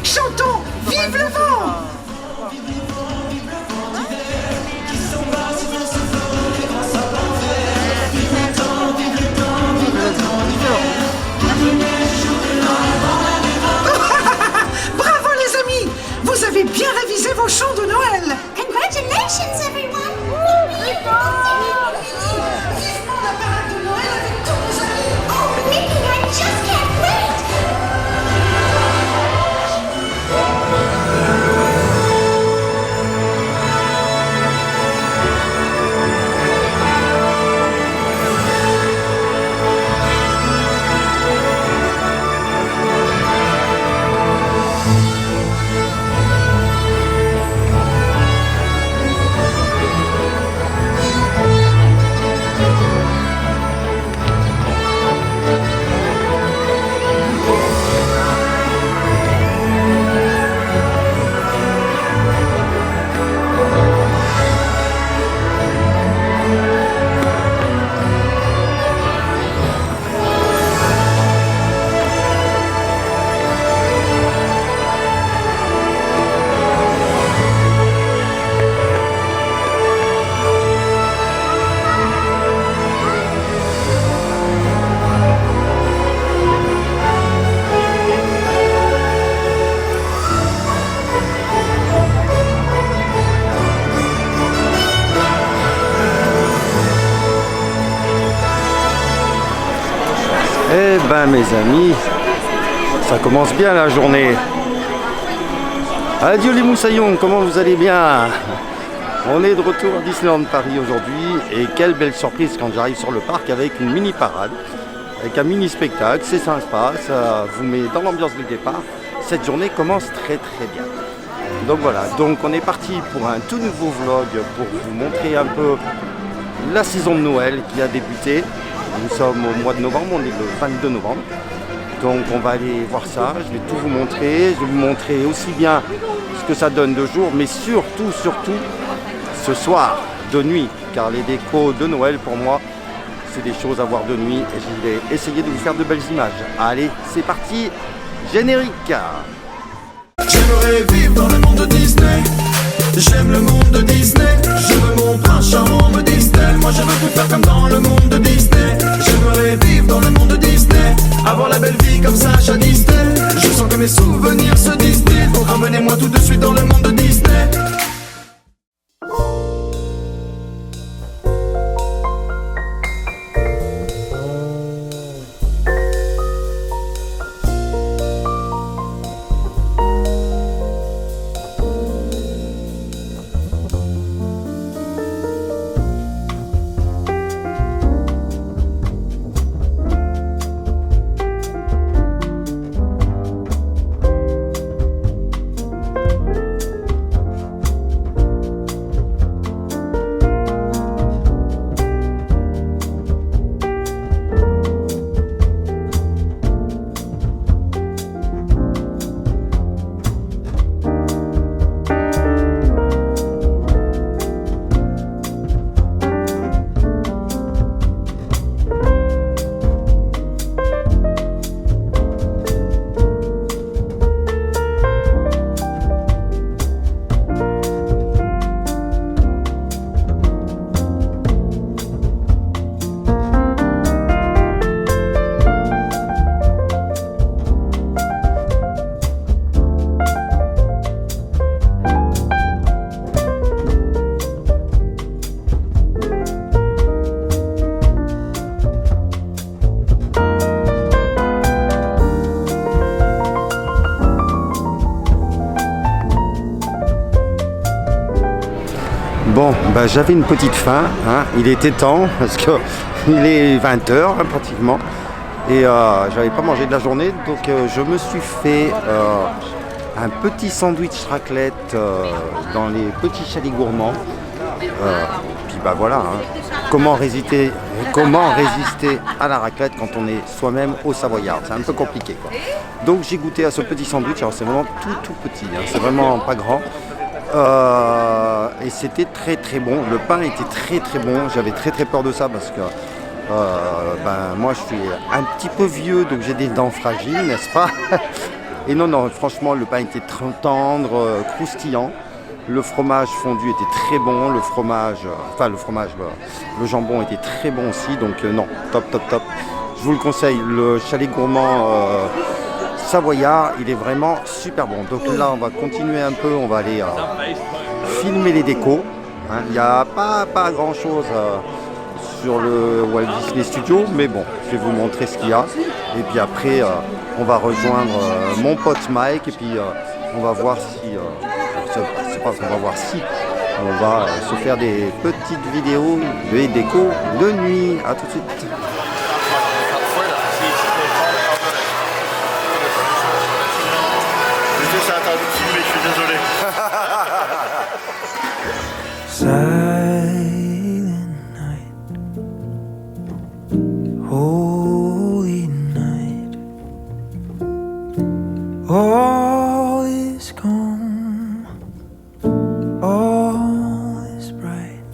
Chantons Vive le vent. Bravo les amis, vous avez bien révisé vos chants de Noël. Congratulations, everyone! Vivement la parade de Noël avec tous vos amis. Oh, Mickey, I just can't wait! Eh ben mes amis, ça commence bien la journée. Adieu les moussaillons, comment vous allez bien? On est de retour à Disneyland Paris aujourd'hui et quelle belle surprise quand j'arrive sur le parc avec une mini parade, avec un mini spectacle, c'est sympa, ça vous met dans l'ambiance du départ. Cette journée commence très très bien. Donc voilà, donc on est parti pour un tout nouveau vlog pour vous montrer un peu la saison de Noël qui a débuté. Nous sommes au mois de novembre, on est le 22 novembre. Donc on va aller voir ça, je vais tout vous montrer. Je vais vous montrer aussi bien ce que ça donne de jour, mais surtout ce soir de nuit. Car les décos de Noël pour moi, c'est des choses à voir de nuit et je vais essayer de vous faire de belles images. Allez, c'est parti, générique. J'aimerais vivre dans le monde de Disney. J'aime le monde de Disney. Je veux mon prince charmant me Disney. Moi je veux tout faire comme dans le monde de Disney. J'aimerais vivre dans le monde de Disney. Avoir la belle vie comme ça à Disney. Je sens que mes souvenirs se distillent. Donc emmenez-moi tout de suite dans le monde de Disney. Bon, bah, j'avais une petite faim, hein. Il était temps parce qu'il est 20h pratiquement et j'avais pas mangé de la journée, donc je me suis fait un petit sandwich raclette dans les petits chalets gourmands. Puis bah voilà, hein. Comment résister à la raclette quand on est soi-même au Savoyard, c'est un peu compliqué quoi. Donc j'ai goûté à ce petit sandwich, alors c'est vraiment tout petit, hein. C'est vraiment pas grand. Et c'était très très bon, le pain était très très bon, j'avais très très peur de ça parce que moi je suis un petit peu vieux donc j'ai des dents fragiles, n'est-ce pas? Et non, non, franchement, le pain était très tendre, croustillant. Le fromage fondu était très bon. Le jambon était très bon aussi. Donc non, top, top, top. Je vous le conseille. Le chalet gourmand savoyard, il est vraiment super bon. Donc là, on va continuer un peu. On va aller filmer les décos. Hein. Il n'y a pas grand chose sur le Walt Disney Studio, mais bon, je vais vous montrer ce qu'il y a. Et puis après, on va rejoindre mon pote Mike et puis on va voir si, on va se faire des petites vidéos de déco de nuit. À tout de suite. Ça a attendu de filmer, je suis désolé. Silent night, holy night, all is calm, all is bright.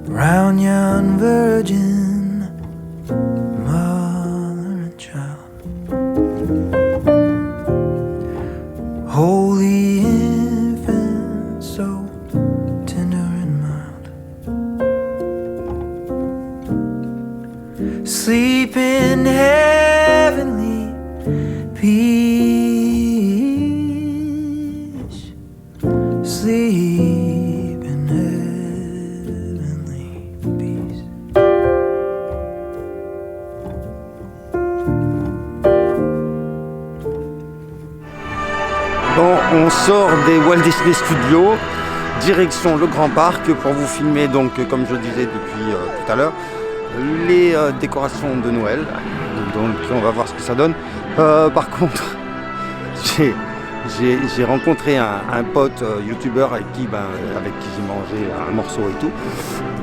Round yon virgin, mother and child, holy infant, so tender and mild, sleep in heavenly peace, sleep in heavenly peace. Bon, on sort des Walt Disney Studios, direction le Grand Parc pour vous filmer, donc comme je disais depuis tout à l'heure, les décorations de Noël. Donc on va voir ce que ça donne. Par contre, j'ai rencontré un pote youtubeur avec qui j'ai mangé un morceau et tout.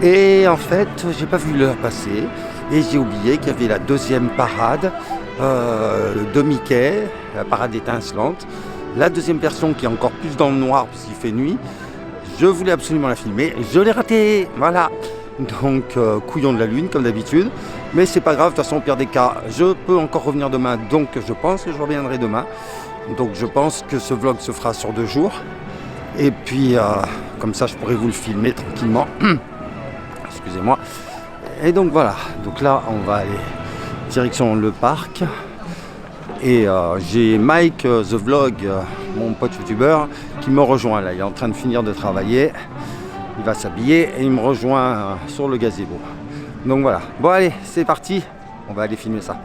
Et en fait, j'ai pas vu l'heure passer et j'ai oublié qu'il y avait la deuxième parade de Mickey, la parade étincelante. La deuxième personne qui est encore plus dans le noir puisqu'il fait nuit, je voulais absolument la filmer, je l'ai ratée, voilà. Donc couillon de la lune comme d'habitude, mais c'est pas grave, de toute façon au pire des cas, je peux encore revenir demain, donc je pense que je reviendrai demain. Donc je pense que ce vlog se fera sur 2 jours, et puis comme ça je pourrai vous le filmer tranquillement. Excusez-moi. Et donc voilà, donc là on va aller direction le parc. Et j'ai Mike The Vlog, mon pote youtubeur, qui me rejoint là. Il est en train de finir de travailler. Il va s'habiller et il me rejoint sur le gazebo. Donc voilà. Bon allez, c'est parti. On va aller filmer ça.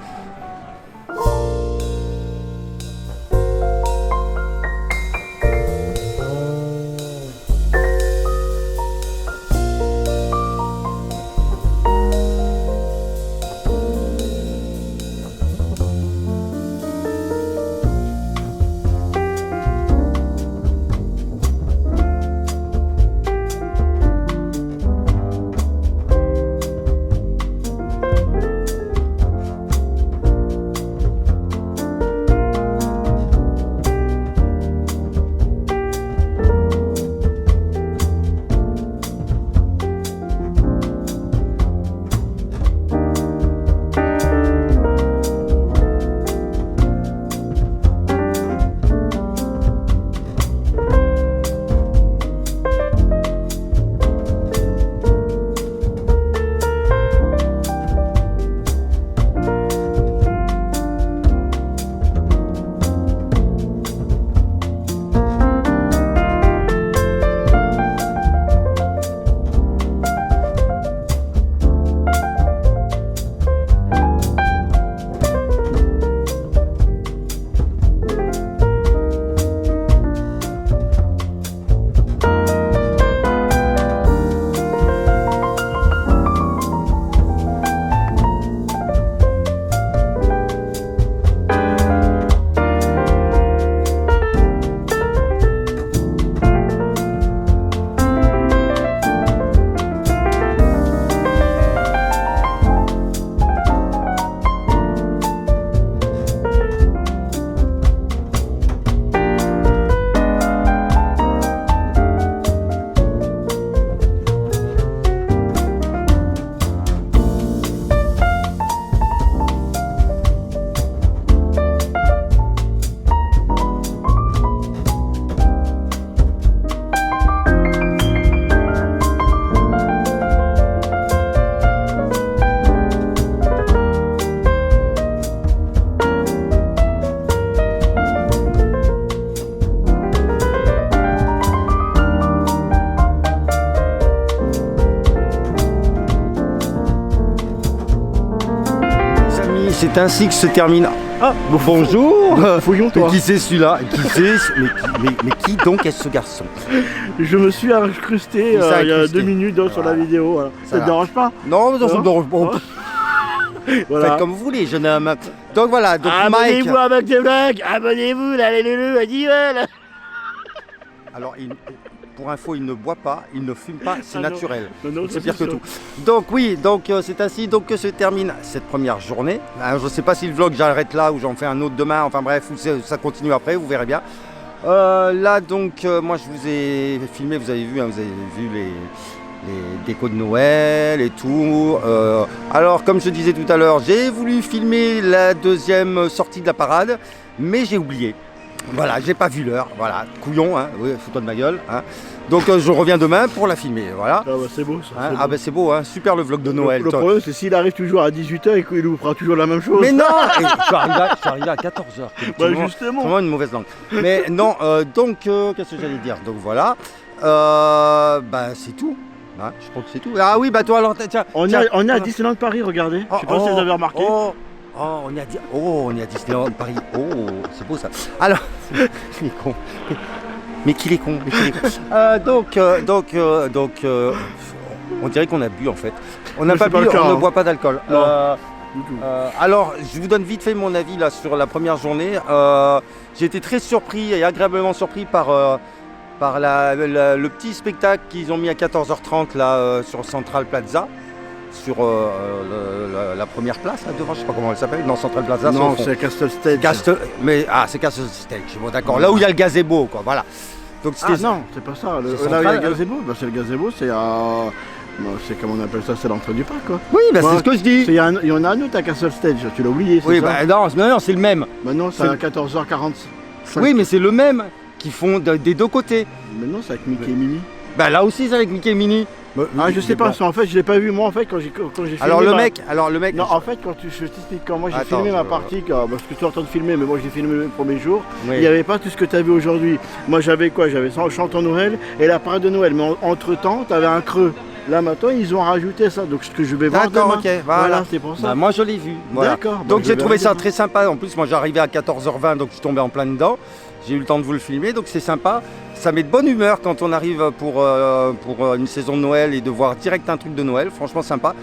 c'est ainsi que se termine. Ah, bonjour. Fouillons, toi. Qui c'est celui-là? Qui c'est? Mais qui donc est ce garçon? Je me suis incrusté Il s'est il y a incrusté. 2 minutes sur la Voilà. vidéo. Voilà. Ça va. te dérange pas? Non, ça me dérange pas. Voilà. Faites comme vous voulez, jeune homme. Donc voilà, donc Mike. Abonnez-vous avec des blagues. Abonnez-vous, là, les loulous, à 10 balles. Alors, pour info, il ne boit pas, il ne fume pas, c'est Ah non. naturel. Non, C'est ça, pire que sûr. tout. Donc oui, donc c'est ainsi donc que se termine cette première journée. Je ne sais pas si le vlog j'arrête là ou j'en fais un autre demain. Enfin bref, ça continue après, vous verrez bien. Là donc, moi je vous ai filmé, vous avez vu, hein, vous avez vu les décos de Noël et tout. Alors comme je disais tout à l'heure, j'ai voulu filmer la deuxième sortie de la parade, mais j'ai oublié. Voilà, j'ai pas vu l'heure, voilà, couillon, hein, oui, fous-toi de ma gueule. Hein. Donc je reviens demain pour la filmer, voilà. Ah bah c'est beau ça. Hein, c'est ah beau. ben c'est beau, hein, super le vlog de Noël. Le toi. problème c'est s'il arrive toujours à 18h, il nous fera toujours la même chose. Mais non, je suis arrivé à 14h. Bah justement. Vraiment une mauvaise langue. Mais non, donc qu'est-ce que j'allais dire? Donc voilà, bah c'est tout. Hein, je crois que c'est tout. Ah oui, bah toi alors, tiens. On est à Disneyland Paris, regardez. Je sais pas si vous avez remarqué. On est à Disneyland Paris. Oh, c'est beau ça. Alors, il est con. Mais qu'il est con. Donc, on dirait qu'on a bu en fait. On n'a Mais pas c'est pas bu, le cas, on ne hein. boit pas d'alcool. Non. Du tout. Alors, je vous donne vite fait mon avis là sur la première journée. J'ai été très surpris et agréablement surpris par le petit spectacle qu'ils ont mis à 14h30 là sur Central Plaza. Sur la première place, là, devant, je sais pas comment elle s'appelle, non, Central Plaza. Non, au fond. c'est Castle Stage. C'est Castle Stage, bon d'accord, là où il y a le gazebo, quoi, voilà. Donc Ah non, c'est pas ça. C'est Là où il y a le central, gazebo, c'est le gazebo, c'est à. C'est comment on appelle ça, c'est l'entrée du parc quoi. Oui, bah, Ouais. c'est ce que je dis. Il y en a un autre à Castle Stage, tu l'as oublié, c'est Oui, ça? bah non, c'est le même. Maintenant c'est c'est- à 14h45. Oui, mais c'est le même qui font des deux côtés. Maintenant c'est avec Mickey et Minnie. Bah là aussi, c'est avec Mickey et Minnie. Ah je sais pas, en fait je l'ai pas vu moi en fait quand j'ai filmé. Alors le ma- mec, Non en fait quand je t'explique quand moi j'ai Attends, filmé ma je- partie, parce que tu es en train de filmer mais moi j'ai filmé le premier jour, Oui. il n'y avait pas tout ce que tu as vu aujourd'hui. Moi j'avais quoi? J'avais ça, chantant Noël et la parade de Noël, mais entre temps tu avais un creux. Là maintenant ils ont rajouté ça, donc ce que je vais voir D'accord, demain. ok, voilà. C'est pour ça. Bah, moi je l'ai vu. Voilà. D'accord, bah, Donc je j'ai vais trouvé ça regarder. très sympa. En plus, moi j'arrivais à 14h20, donc je suis tombé en plein dedans. J'ai eu le temps de vous le filmer, donc c'est sympa. Ça met de bonne humeur quand on arrive pour une saison de Noël et de voir direct un truc de Noël. Franchement sympa.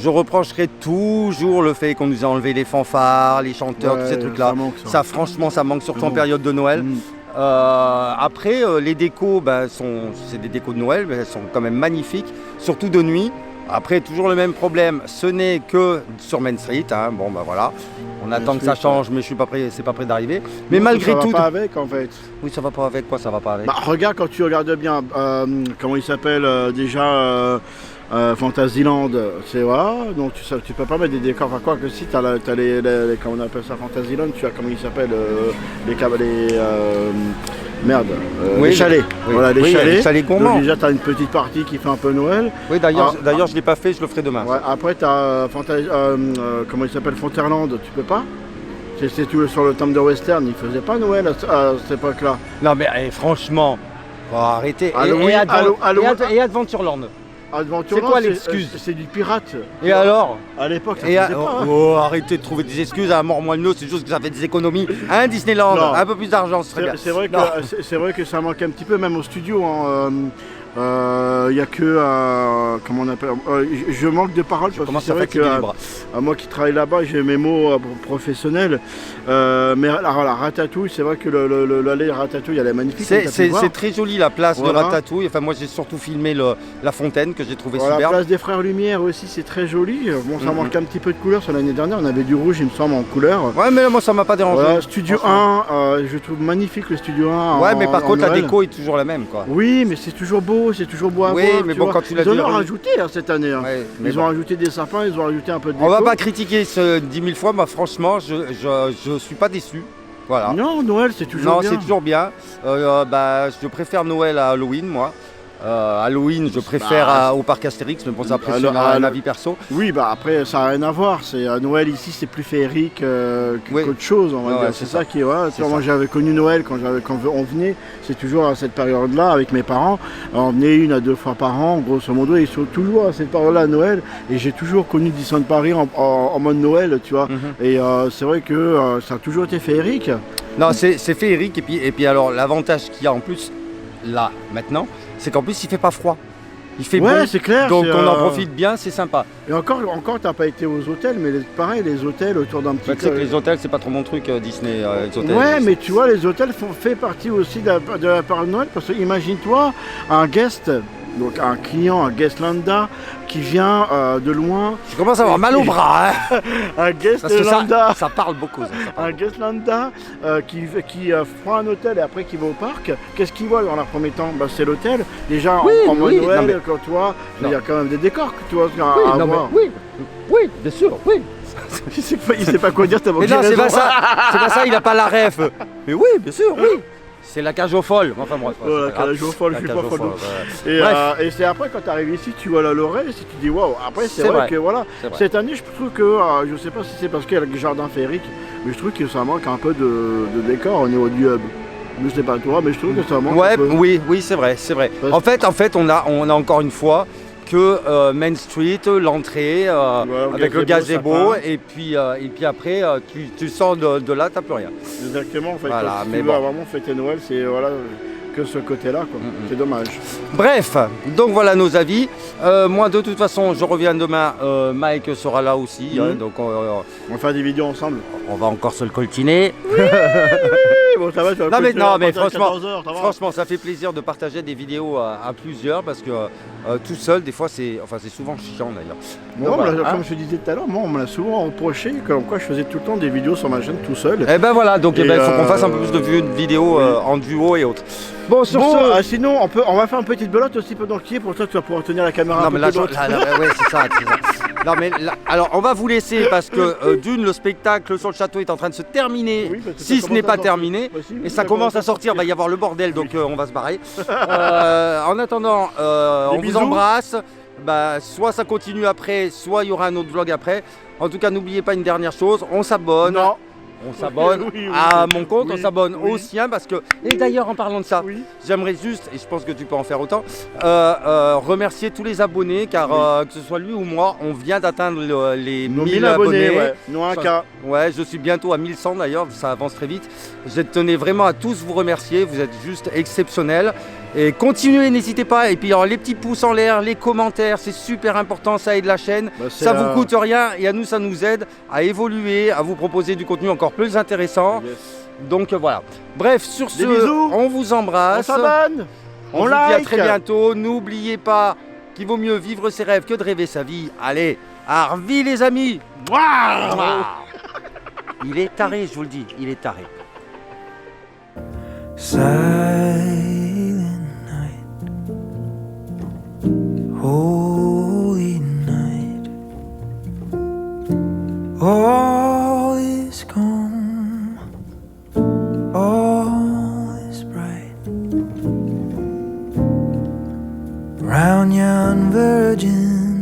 Je reprocherai toujours le fait qu'on nous a enlevé les fanfares, les chanteurs, tous ces Ouais, trucs-là. ça manque, ça. Ça, franchement, ça manque, surtout en manque. période de Noël. Mm. Après, les décos, c'est des décos de Noël, mais elles sont quand même magnifiques, surtout de nuit. Après, toujours le même problème, ce n'est que sur Main Street. Hein. Bon, bah voilà, on attend que ça Street, change, mais je suis pas prêt, c'est pas prêt d'arriver. Mais Non, malgré ça tout, va pas avec en fait. oui, ça va pas avec quoi, ça va pas avec. Bah regarde quand tu regardes bien, comment il s'appelle déjà Fantasyland, c'est voilà, donc tu peux pas mettre des décors, enfin quoi que si t'as les comment on appelle ça Fantasyland, tu as comment il s'appelle Oui, les chalets. oui. Voilà, les Oui, il y a chalets. les chalets gourmands. Donc déjà t'as une petite partie qui fait un peu Noël. Oui, d'ailleurs, Ah, je l'ai pas fait, je le ferai demain. Ouais, après t'as comment il s'appelle Fonterland, tu peux pas. C'est tout sur le temple de Western, il faisait pas Noël à cette époque-là. Non, mais arrêter. Faut arrêter. Halloween, Et Adventureland. Adventureland, C'est quoi l'excuse? C'est du pirate. Et alors? À l'époque, ça Et faisait pas. hein. arrêtez de trouver des excuses à mort moelleux, c'est juste que ça fait des économies. Hein, Disneyland, Non. un peu plus d'argent, ce serait bien. C'est vrai, Non. c'est vrai que ça manque un petit peu, même au studio. Il n'y a que. Comment on appelle je manque de paroles parce que Comment c'est ça vrai que fatigue les bras? moi qui travaille là-bas, j'ai mes mots professionnels. Mais alors, la Ratatouille, c'est vrai que l'allée Ratatouille, elle est magnifique. comme t'as pu voir. C'est très joli la place Voilà. de Ratatouille. Enfin, moi j'ai surtout filmé la fontaine que j'ai trouvé Voilà, la superbe. place des Frères Lumière aussi, c'est très joli. Bon, ça Mhm. manque un petit peu de couleur. Sur l'année dernière, on avait du rouge, il me semble, en couleur. Ouais, mais moi ça m'a pas dérangé. Voilà, Studio 1, je trouve magnifique le Studio 1. Ouais, mais par en contre la Noël. déco est toujours la même, quoi. Oui, mais c'est toujours beau à Oui, voir. mais tu bon, vois. quand tu l'as Ils en dit, ont oui. rajouté hein, cette année. Hein. Ouais, mais Ils bon. ont rajouté des sapins, ils ont rajouté un peu de On va déco. pas critiquer ce 10 000 fois, moi franchement, je suis pas déçu. Voilà. Non, Noël, c'est toujours Non, bien. c'est toujours bien. Je préfère Noël à Halloween, moi. Halloween, je préfère au parc Astérix, mais bon, ça après, c'est un avis perso. Oui, bah après, ça n'a rien à voir. C'est Noël ici, c'est plus féerique Oui. qu'autre chose. On va dire. C'est ça qui est. Voilà. Tu vois, moi, j'avais connu Noël quand on venait. C'est toujours à cette période-là avec mes parents. On venait 1 à 2 fois par an, grosso modo. Ils sont toujours à cette période-là à Noël. Et j'ai toujours connu Disneyland Paris en mode Noël, tu vois. Et c'est vrai que ça a toujours été féerique. Non, c'est féerique. Et puis alors, l'avantage qu'il y a en plus, là, maintenant, c'est qu'en plus, il fait pas froid. Il fait Ouais, bon, c'est clair. donc c'est, on en profite bien, c'est sympa. Et encore, t'as pas été aux hôtels, mais pareil, les hôtels autour d'un petit. Bah, tu sais que les hôtels, c'est pas trop mon truc, Disney. Les hôtels, Ouais, mais tu vois, les hôtels fait partie aussi de la part de Noël, parce que imagine-toi un guest, donc un client, un guest lambda qui vient de loin. Je commence à avoir mal au bras, hein. Un guest Parce que lambda. ça parle beaucoup. Ça parle. Un guest lambda qui prend un hôtel et après qui va au parc, qu'est-ce qu'il voit dans un premier temps? Bah, c'est l'hôtel. Déjà en mode Noël, non, mais... quand toi, il y a quand même des décors que tu vois à voir. Oui, bien sûr, oui. Il sait pas quoi dire, t'as Mais non, c'est pas ça, il a pas la ref. Mais oui, bien sûr, oui. C'est la cage aux folles. Enfin bref. Voilà, cage aux folles, je suis pas folle. Et c'est après quand tu arrives ici, tu vois la Lorraine et tu te dis waouh. Après c'est vrai que voilà, cette année je trouve que je sais pas si c'est parce qu'il y a le jardin féerique, mais je trouve que ça manque un peu de décor au niveau du hub. Je sais pas toi, mais je trouve que ça manque un peu. Oui, c'est vrai. En fait, on a encore une fois que Main Street, l'entrée avec le gazebo et puis après tu sors de là, t'as plus rien. Exactement, en fait. Voilà, si mais tu veux vraiment fêter Noël, c'est voilà que ce côté-là, quoi. C'est dommage. Bref, donc voilà nos avis. Moi, de toute façon, je reviens demain. Mike sera là aussi, hein, donc on va faire des vidéos ensemble. On va encore se le coltiner. Bon, ça va, tu vas non, mais franchement, 14 heures, franchement, ça fait plaisir de partager des vidéos à plusieurs parce que tout seul, des fois, c'est souvent chiant d'ailleurs. Moi, comme je te disais tout à l'heure, moi, on me l'a souvent reproché, comme quoi je faisais tout le temps des vidéos sur ma chaîne tout seul. Et ben voilà, donc il faut qu'on fasse un peu plus de vidéos en duo et autres. Bon, sur ce, sinon, on va faire une petite belote aussi pendant qu'il y est, pour toi, tu vas pouvoir tenir la caméra non, un peu mais là, plus haute. ouais, c'est ça. Non, mais là, alors, on va vous laisser parce que d'une, le spectacle sur le château est en train de se terminer, si ce n'est pas terminé, et ça commence à sortir, va y avoir le bordel, donc on va se barrer. En attendant, on vous embrasse. Bah, soit ça continue après, soit il y aura un autre vlog après. En tout cas, n'oubliez pas une dernière chose, on s'abonne. Non. On s'abonne à mon compte, on s'abonne au sien parce que... Et d'ailleurs, en parlant de ça, j'aimerais juste, et je pense que tu peux en faire autant, remercier tous les abonnés car que ce soit lui ou moi, on vient d'atteindre les 1000 abonnés. Ouais. Nous un cas. Ouais, je suis bientôt à 1100 d'ailleurs, ça avance très vite. Je tenais vraiment à tous vous remercier, vous êtes juste exceptionnels. Et continuez, n'hésitez pas. Et puis alors, les petits pouces en l'air, les commentaires, c'est super important, ça aide la chaîne. Ça vous coûte rien et à nous, ça nous aide à évoluer, à vous proposer du contenu encore plus intéressant. Donc voilà. Bref, sur ce, on vous embrasse. On s'abonne. On vous dit à très bientôt. N'oubliez pas qu'il vaut mieux vivre ses rêves que de rêver sa vie. Allez, à revoir les amis. Il est taré, je vous le dis, il est taré. Silent night, holy night, all is calm, all is bright. Round yon virgin